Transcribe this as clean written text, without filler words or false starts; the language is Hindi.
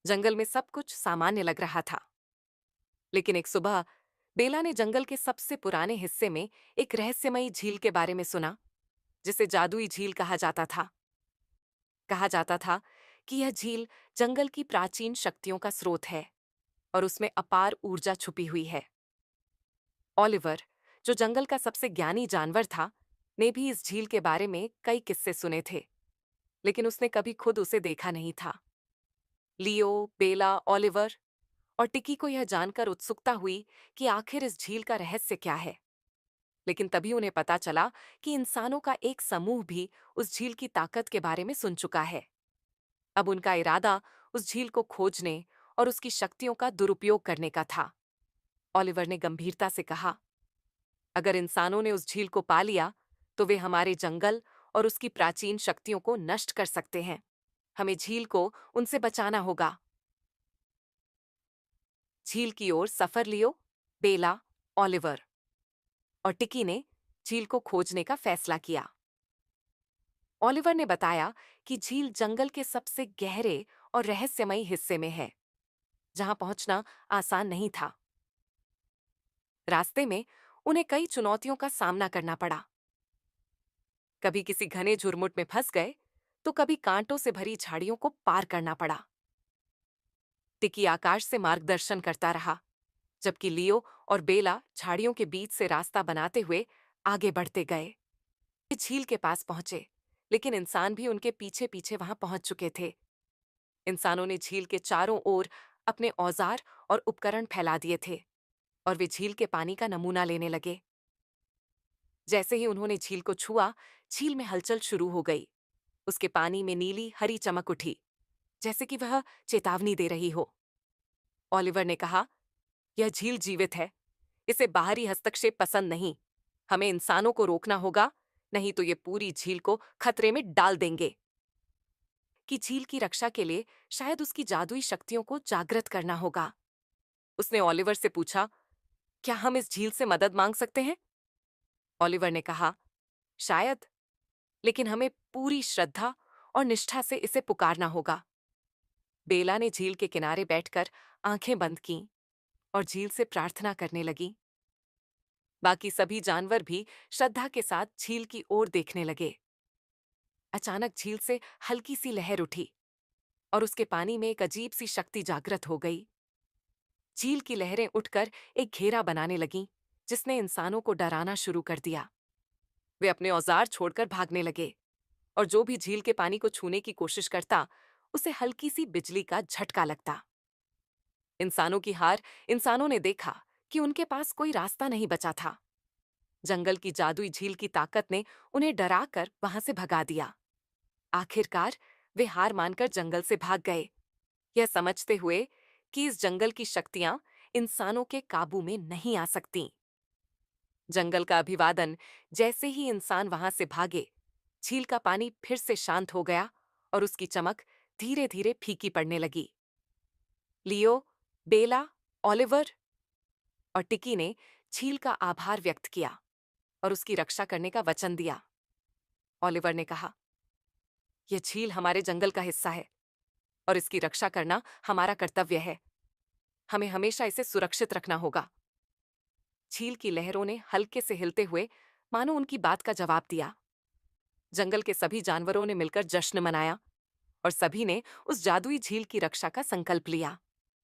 जंगल में सब कुछ सामान्य लग रहा था। लेकिन एक सुबह बेला ने जंगल के सबसे पुराने हिस्से में एक रहस्यमयी झील के बारे में सुना, जिसे जादुई झील कहा जाता था। कहा जाता था कि यह झील जंगल की प्राचीन शक्तियों का स्रोत है और उसमें अपार ऊर्जा छुपी हुई है। ओलिवर, जो जंगल का सबसे ज्ञानी जानवर था, ने भी इस झील के बारे में कई किस्से सुने थे, लेकिन उसने कभी खुद उसे देखा नहीं था। लियो, बेला, ओलिवर और टिकी को यह जानकर उत्सुकता हुई कि आखिर इस झील का रहस्य क्या है। लेकिन तभी उन्हें पता चला कि इंसानों का एक समूह भी उस झील की ताकत के बारे में सुन चुका है। अब उनका इरादा उस झील को खोजने और उसकी शक्तियों का दुरुपयोग करने का था। ओलिवर ने गंभीरता से कहा, अगर इंसानों ने उस झील को पा लिया, तो वे हमारे जंगल और उसकी प्राचीन शक्तियों को नष्ट कर सकते हैं। हमें झील को उनसे बचाना होगा। झील की ओर सफर लियो, बेला, ओलिवर और टिकी ने झील को खोजने का फैसला किया। ओलिवर ने बताया कि झील जंगल के सबसे गहरे और रहस्यमयी हिस्से में है, जहां पहुंचना आसान नहीं था। रास्ते में उन्हें कई चुनौतियों का सामना करना पड़ा। कभी किसी घने झुरमुट में फंस गए, तो कभी कांटों से भरी झाड़ियों को पार करना पड़ा। टिकी आकाश से मार्गदर्शन करता रहा, जबकि लियो और बेला झाड़ियों के बीच से रास्ता बनाते हुए आगे बढ़ते गए। वे झील के पास पहुंचे, लेकिन इंसान भी उनके पीछे पीछे वहां पहुंच चुके थे। इंसानों ने झील के चारों ओर अपने औजार और उपकरण फैला दिए थे और वे झील के पानी का नमूना लेने लगे। जैसे ही उन्होंने झील को छुआ, झील में हलचल शुरू हो गई। उसके पानी में नीली हरी चमक उठी, जैसे कि वह चेतावनी दे रही हो। ओलिवर ने कहा, यह झील जीवित है। इसे बाहरी हस्तक्षेप पसंद नहीं। हमें इंसानों को रोकना होगा, नहीं तो ये पूरी झील को खतरे में डाल देंगे। कि झील की रक्षा के लिए शायद उसकी जादुई शक्तियों को जागृत करना होगा। उसने ओलिवर से पूछा, क्या हम इस झील से मदद मांग सकते हैं? ओलिवर ने कहा, शायद, लेकिन हमें पूरी श्रद्धा और निष्ठा से इसे पुकारना होगा। बेला ने झील के किनारे बैठकर आंखें बंद कीं और झील से प्रार्थना करने लगी। बाकी सभी जानवर भी श्रद्धा के साथ झील की ओर देखने लगे। अचानक झील से हल्की सी लहर उठी और उसके पानी में एक अजीब सी शक्ति जागृत हो गई। झील की लहरें उठकर एक घेरा बनाने लगीं, जिसने इंसानों को डराना शुरू कर दिया। वे अपने औजार छोड़कर भागने लगे और जो भी झील के पानी को छूने की कोशिश करता, उसे हल्की सी बिजली का झटका लगता। इंसानों की हार इंसानों ने देखा कि उनके पास कोई रास्ता नहीं बचा था। जंगल की जादुई झील की ताकत ने उन्हें डराकर वहां से भगा दिया। आखिरकार वे हार मानकर जंगल से भाग गए, यह समझते हुए कि इस जंगल की शक्तियां इंसानों के काबू में नहीं आ सकती। जंगल का अभिवादन जैसे ही इंसान वहां से भागे, झील का पानी फिर से शांत हो गया और उसकी चमक धीरे धीरे फीकी पड़ने लगी। लियो, बेला, ओलिवर और टिकी ने झील का आभार व्यक्त किया और उसकी रक्षा करने का वचन दिया। ओलिवर ने कहा, यह झील हमारे जंगल का हिस्सा है और इसकी रक्षा करना हमारा कर्तव्य है। हमें हमेशा इसे सुरक्षित रखना होगा। झील की लहरों ने हल्के से हिलते हुए मानो उनकी बात का जवाब दिया। जंगल के सभी जानवरों ने मिलकर जश्न मनाया और सभी ने उस जादुई झील की रक्षा का संकल्प लिया।